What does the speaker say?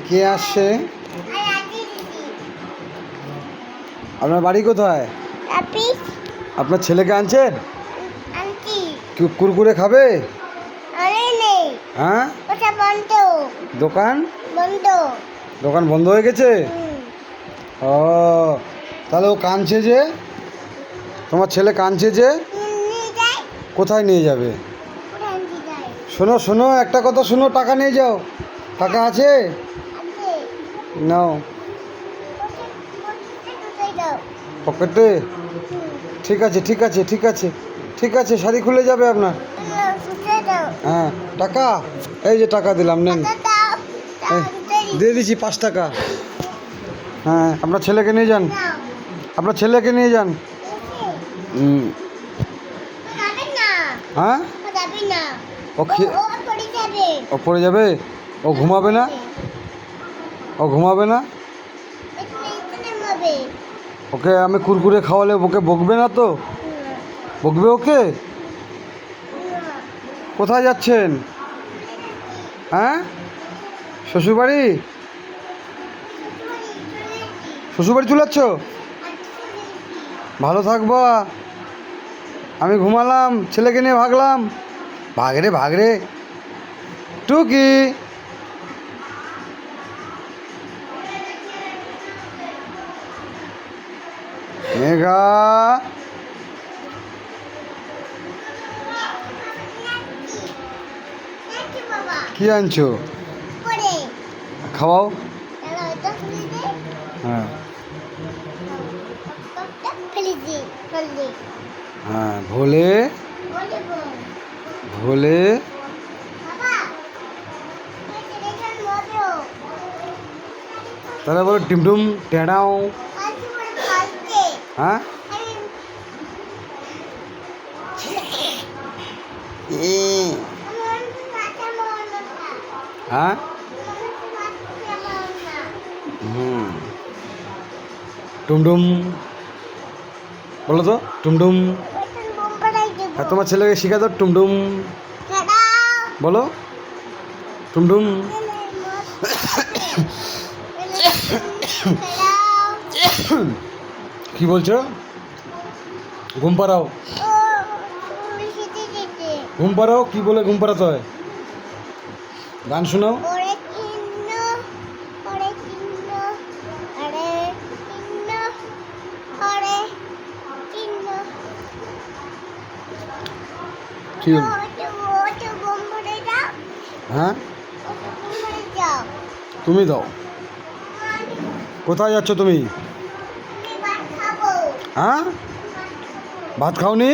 কে আসছে? আপনার বাড়ি কোথায়? আপনার ছেলেকে আনছেন? কুরকুরে খাবে? হ্যাঁ, দোকান দোকান বন্ধ হয়ে গেছে। ও, তাহলে ও কাঁদছে যে, তোমার ছেলে কাঁদছে যে, কোথায় নিয়ে যাবে? শোনো শোনো, একটা কথা শোনো, টাকা নিয়ে যাও। টাকা আছে? নাও পকেটে। ঠিক আছে ঠিক আছে ঠিক আছে ঠিক আছে, শাড়ি খুলে যাবে আপনার। হ্যাঁ, টাকা এই যে টাকা দিলাম, নেন। দিয়ে দিচ্ছি 5 টাকা। হ্যাঁ, আপনার ছেলেকে নিয়ে যান, আপনার ছেলেকে নিয়ে যান। হ্যাঁ, ও পড়ে যাবে, ও ঘুমাবে না, ও ঘুমাবে না। ওকে আমি কুরকুরে খাওয়ালে ওকে বকবে না তো? বকবে ওকে? কোথায় যাচ্ছেন? হ্যাঁ, শ্বশুরবাড়ি? শ্বশুরবাড়ি চলে যাচ্ছ? ভালো থাকবা। আমি ঘুমালাম, ছেলেকে নিয়ে ভাগলাম। ভাগরে ভাগরে টুকি। মেঘা, কি আনছো? খাওয়াও। হ্যাঁ হ্যাঁ, ভোলে ভোলে। তাহলে বলো টিমটুম টেড়াও। হ্যাঁ, হ্যাঁ, টুমটুম বলো তো, টুমটুম। হ্যাঁ, তোমার ছেলেকে শিখা দাও, টুমটুম বলো, টুমটুম। কি বলছো? ঘুম পাড়াও, ঘুম পাড়াও। কি বলে ঘুম পাড়াতে হয়? গান শোনাও। কি হলো? হ্যাঁ, তুমি দাও। কোথায় যাচ্ছ তুমি? হ্যাঁ, ভাত খাওনি?